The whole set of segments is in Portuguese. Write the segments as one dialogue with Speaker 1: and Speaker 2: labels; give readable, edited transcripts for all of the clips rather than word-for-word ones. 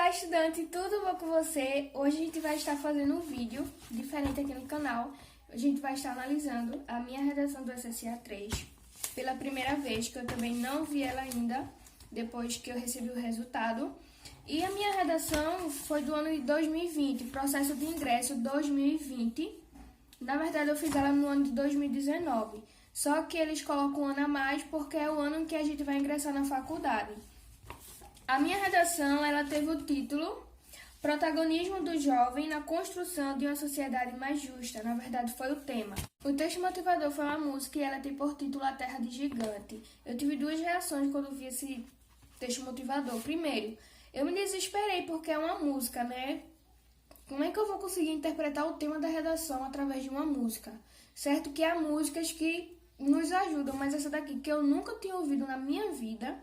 Speaker 1: Olá, estudante, tudo bom com você? Hoje a gente vai estar fazendo um vídeo diferente aqui no canal. A gente vai estar analisando a minha redação do SSA 3 pela primeira vez, que eu também não vi ela ainda, depois que eu recebi o resultado. E a minha redação foi do ano de 2020, processo de ingresso 2020. Na verdade, eu fiz ela no ano de 2019, só que eles colocam um ano a mais porque é o ano em que a gente vai ingressar na faculdade. A minha redação, ela teve o título Protagonismo do Jovem na Construção de uma Sociedade Mais Justa. Na verdade, foi o tema. O texto motivador foi uma música e ela tem por título A Terra de Gigante. Eu tive duas reações quando vi esse texto motivador. Primeiro, eu me desesperei porque é uma música, né? Como é que eu vou conseguir interpretar o tema da redação através de uma música? Certo que há músicas que nos ajudam, mas essa daqui que eu nunca tinha ouvido na minha vida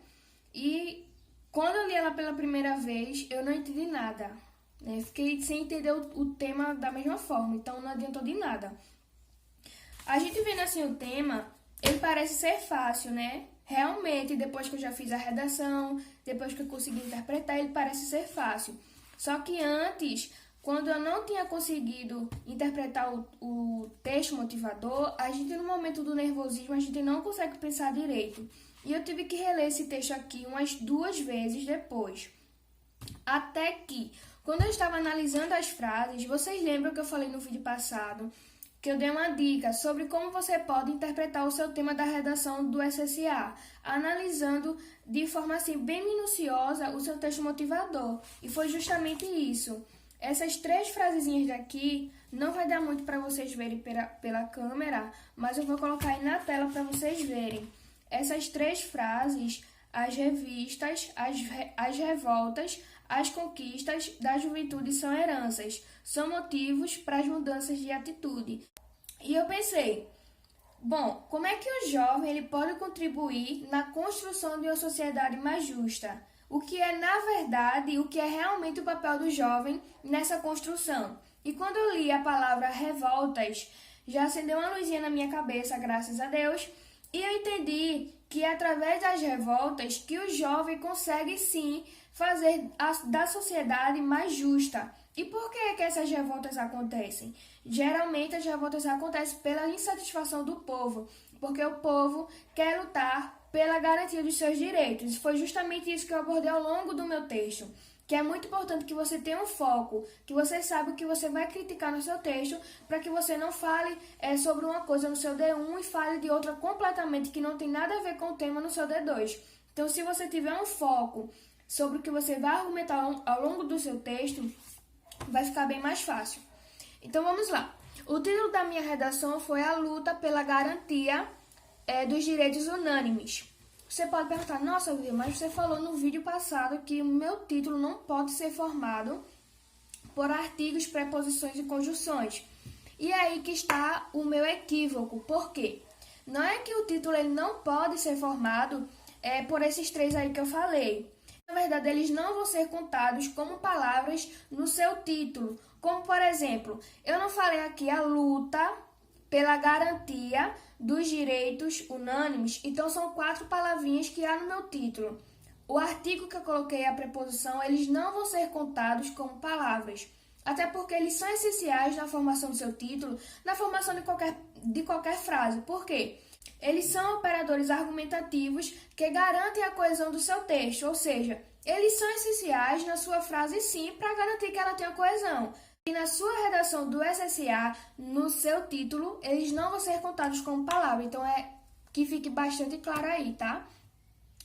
Speaker 1: e quando eu li ela pela primeira vez, eu não entendi nada. Né? Fiquei sem entender o tema da mesma forma, então não adiantou de nada. A gente vendo assim o tema, ele parece ser fácil, né? Realmente, depois que eu já fiz a redação, depois que eu consegui interpretar, ele parece ser fácil. Só que antes, quando eu não tinha conseguido interpretar o texto motivador, a gente no momento do nervosismo, a gente não consegue pensar direito. E eu tive que reler esse texto aqui umas 2 vezes depois. Até que, quando eu estava analisando as frases, vocês lembram que eu falei no vídeo passado que eu dei uma dica sobre como você pode interpretar o seu tema da redação do SSA, analisando de forma assim bem minuciosa o seu texto motivador. E foi justamente isso. Essas 3 frasezinhas daqui não vai dar muito para vocês verem pela câmera, mas eu vou colocar aí na tela para vocês verem. Essas 3 frases, as revistas, as revoltas, as conquistas da juventude são heranças, são motivos para as mudanças de atitude. E eu pensei, bom, como é que o jovem ele pode contribuir na construção de uma sociedade mais justa? O que é, na verdade, o que é realmente o papel do jovem nessa construção? E quando eu li a palavra revoltas, já acendeu uma luzinha na minha cabeça, graças a Deus, e eu entendi que é através das revoltas que o jovem consegue sim fazer da sociedade mais justa. E por que essas revoltas acontecem? Geralmente as revoltas acontecem pela insatisfação do povo, porque o povo quer lutar pela garantia dos seus direitos. E foi justamente isso que eu abordei ao longo do meu texto. Que é muito importante que você tenha um foco, que você saiba o que você vai criticar no seu texto, para que você não fale sobre uma coisa no seu D1 e fale de outra completamente que não tem nada a ver com o tema no seu D2. Então, se você tiver um foco sobre o que você vai argumentar ao longo do seu texto, vai ficar bem mais fácil. Então, vamos lá. O título da minha redação foi A Luta pela Garantia dos Direitos Unânimes. Você pode perguntar, nossa, William, mas você falou no vídeo passado que o meu título não pode ser formado por artigos, preposições e conjunções. E é aí que está o meu equívoco. Por quê? Não é que o título ele não pode ser formado por esses 3 aí que eu falei. Na verdade, eles não vão ser contados como palavras no seu título. Como, por exemplo, eu não falei aqui a luta pela garantia dos direitos unânimes, então são 4 palavrinhas que há no meu título. O artigo que eu coloquei, a preposição, eles não vão ser contados como palavras, até porque eles são essenciais na formação do seu título, na formação de qualquer frase. Por quê? Eles são operadores argumentativos que garantem a coesão do seu texto, ou seja, eles são essenciais na sua frase sim para garantir que ela tenha coesão. E na sua redação do SSA, no seu título, eles não vão ser contados como palavra. Então, é que fique bastante claro aí, tá?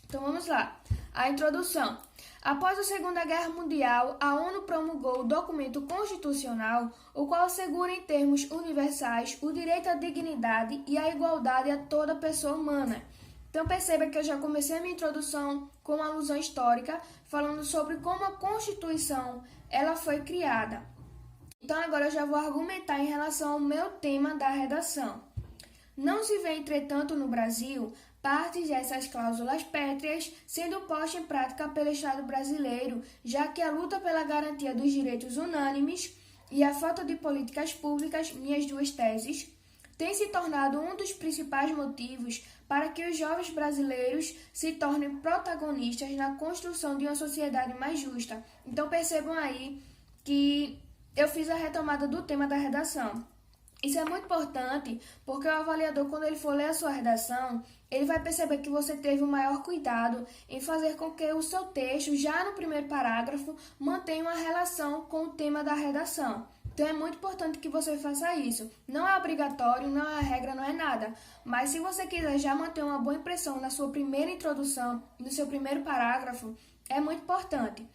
Speaker 1: Então, vamos lá. A introdução. Após a Segunda Guerra Mundial, a ONU promulgou o documento constitucional, o qual assegura em termos universais o direito à dignidade e à igualdade a toda pessoa humana. Então, perceba que eu já comecei a minha introdução com uma alusão histórica, falando sobre como a Constituição ela foi criada. Então, agora eu já vou argumentar em relação ao meu tema da redação. Não se vê, entretanto, no Brasil, partes dessas cláusulas pétreas sendo postas em prática pelo Estado brasileiro, já que a luta pela garantia dos direitos unânimes e a falta de políticas públicas, minhas 2 teses, tem se tornado um dos principais motivos para que os jovens brasileiros se tornem protagonistas na construção de uma sociedade mais justa. Então percebam aí que eu fiz a retomada do tema da redação. Isso é muito importante porque o avaliador, quando ele for ler a sua redação, ele vai perceber que você teve o maior cuidado em fazer com que o seu texto, já no primeiro parágrafo, mantenha uma relação com o tema da redação. Então é muito importante que você faça isso. Não é obrigatório, não é regra, não é nada. Mas se você quiser já manter uma boa impressão na sua primeira introdução, no seu primeiro parágrafo, é muito importante.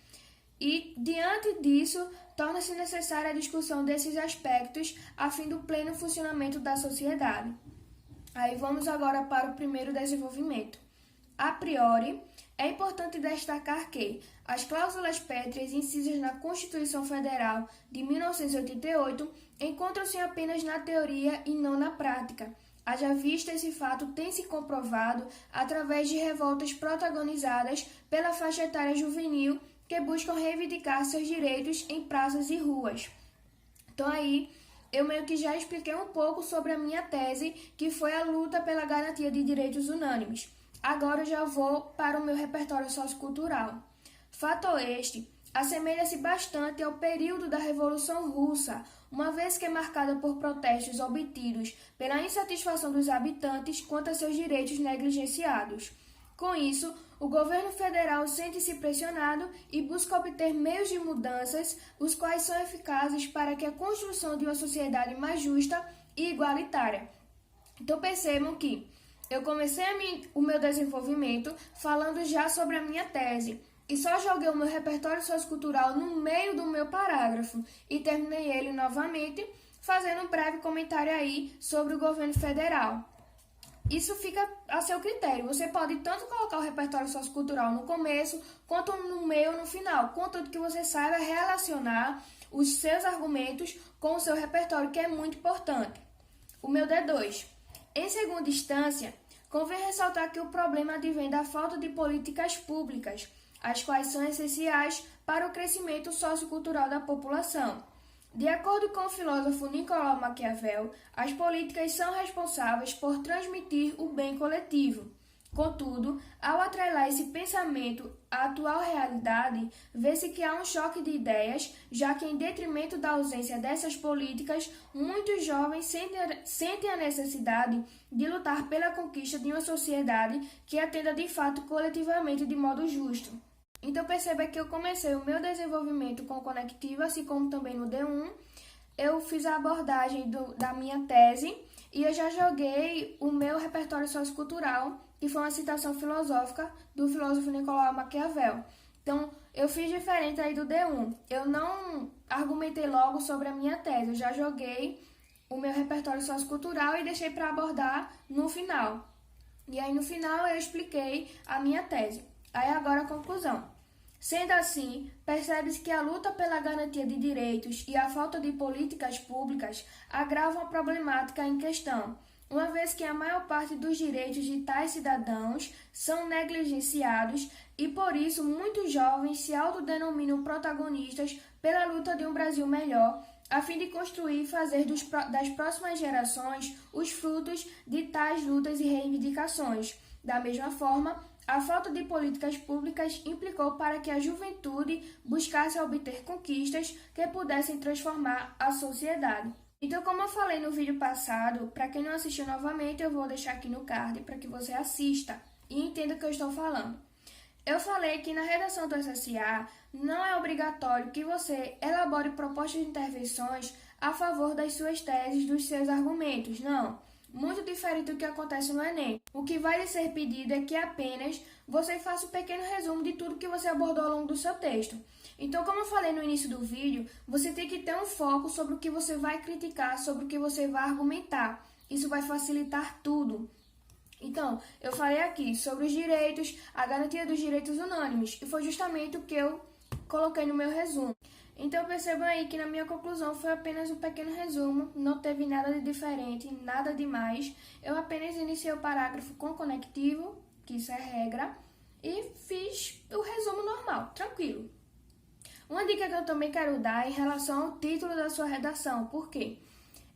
Speaker 1: E, diante disso, torna-se necessária a discussão desses aspectos a fim do pleno funcionamento da sociedade. Aí vamos agora para o primeiro desenvolvimento. A priori, é importante destacar que as cláusulas pétreas incisas na Constituição Federal de 1988 encontram-se apenas na teoria e não na prática. Haja vista esse fato tem se comprovado através de revoltas protagonizadas pela faixa etária juvenil que buscam reivindicar seus direitos em praças e ruas. Então aí, eu meio que já expliquei um pouco sobre a minha tese, que foi a luta pela garantia de direitos unânimes. Agora eu já vou para o meu repertório sociocultural. Fato este assemelha-se bastante ao período da Revolução Russa, uma vez que é marcada por protestos obtidos pela insatisfação dos habitantes quanto a seus direitos negligenciados. Com isso, o governo federal sente-se pressionado e busca obter meios de mudanças, os quais são eficazes para que a construção de uma sociedade mais justa e igualitária. Então percebam que eu comecei o meu desenvolvimento falando já sobre a minha tese, e só joguei o meu repertório sociocultural no meio do meu parágrafo e terminei ele novamente fazendo um breve comentário aí sobre o governo federal. Isso fica a seu critério. Você pode tanto colocar o repertório sociocultural no começo, quanto no meio ou no final, contanto que você saiba relacionar os seus argumentos com o seu repertório, que é muito importante. O meu D2. Em segunda instância, convém ressaltar que o problema advém da falta de políticas públicas, as quais são essenciais para o crescimento sociocultural da população. De acordo com o filósofo Nicolau Maquiavel, as políticas são responsáveis por transmitir o bem coletivo. Contudo, ao atrelar esse pensamento à atual realidade, vê-se que há um choque de ideias, já que, em detrimento da ausência dessas políticas, muitos jovens sentem a necessidade de lutar pela conquista de uma sociedade que atenda de fato coletivamente de modo justo. Então perceba que eu comecei o meu desenvolvimento com o conectivo, assim como também no D1. Eu fiz a abordagem da minha tese e eu já joguei o meu repertório sociocultural, que foi uma citação filosófica do filósofo Nicolau Maquiavel. Então, eu fiz diferente aí do D1. Eu não argumentei logo sobre a minha tese, eu já joguei o meu repertório sociocultural e deixei para abordar no final. E aí, no final, eu expliquei a minha tese. Aí, agora, a conclusão. Sendo assim, percebe-se que a luta pela garantia de direitos e a falta de políticas públicas agravam a problemática em questão, uma vez que a maior parte dos direitos de tais cidadãos são negligenciados e, por isso, muitos jovens se autodenominam protagonistas pela luta de um Brasil melhor, a fim de construir e fazer das próximas gerações os frutos de tais lutas e reivindicações. Da mesma forma, a falta de políticas públicas implicou para que a juventude buscasse obter conquistas que pudessem transformar a sociedade. Então, como eu falei no vídeo passado, para quem não assistiu novamente, eu vou deixar aqui no card para que você assista e entenda o que eu estou falando. Eu falei que na redação do SSA não é obrigatório que você elabore propostas de intervenções a favor das suas teses, dos seus argumentos, não. Muito diferente do que acontece no Enem. O que vai lhe ser pedido é que apenas você faça um pequeno resumo de tudo que você abordou ao longo do seu texto. Então, como eu falei no início do vídeo, você tem que ter um foco sobre o que você vai criticar, sobre o que você vai argumentar. Isso vai facilitar tudo. Então, eu falei aqui sobre os direitos, a garantia dos direitos unânimes, e foi justamente o que eu coloquei no meu resumo. Então percebam aí que na minha conclusão foi apenas um pequeno resumo, não teve nada de diferente, nada demais. Eu apenas iniciei o parágrafo com conectivo, que isso é regra, e fiz o resumo normal, tranquilo. Uma dica que eu também quero dar é em relação ao título da sua redação, por quê?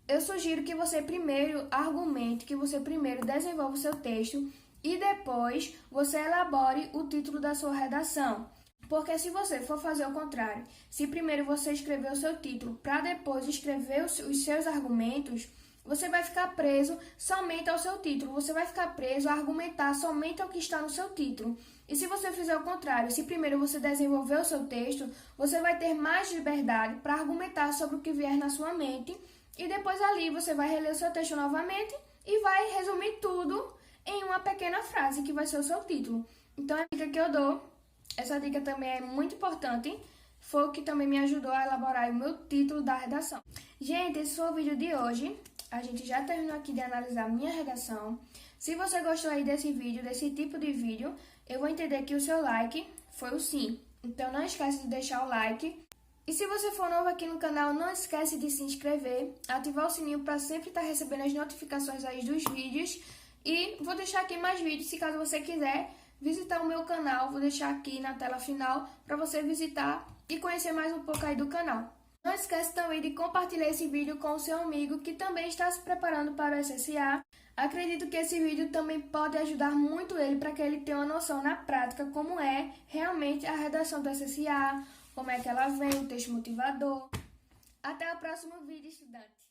Speaker 1: eu sugiro que você primeiro argumente, que você primeiro desenvolva o seu texto e depois você elabore o título da sua redação. Porque se você for fazer o contrário, se primeiro você escrever o seu título para depois escrever os seus argumentos, você vai ficar preso somente ao seu título, você vai ficar preso a argumentar somente ao que está no seu título. E se você fizer o contrário, se primeiro você desenvolver o seu texto, você vai ter mais liberdade para argumentar sobre o que vier na sua mente e depois ali você vai reler o seu texto novamente e vai resumir tudo em uma pequena frase que vai ser o seu título. Então a dica que eu dou, essa dica também é muito importante, foi o que também me ajudou a elaborar o meu título da redação. Gente, esse foi o vídeo de hoje. A gente já terminou aqui de analisar a minha redação. Se você gostou aí desse vídeo, desse tipo de vídeo, eu vou entender que o seu like foi o sim. Então não esquece de deixar o like. E se você for novo aqui no canal, não esquece de se inscrever, ativar o sininho para sempre estar recebendo as notificações aí dos vídeos. E vou deixar aqui mais vídeos, se caso você quiser visitar o meu canal, vou deixar aqui na tela final para você visitar e conhecer mais um pouco aí do canal. Não esquece também de compartilhar esse vídeo com o seu amigo que também está se preparando para o SSA. Acredito que esse vídeo também pode ajudar muito ele para que ele tenha uma noção na prática como é realmente a redação do SSA, como é que ela vem, o texto motivador. Até o próximo vídeo, estudante!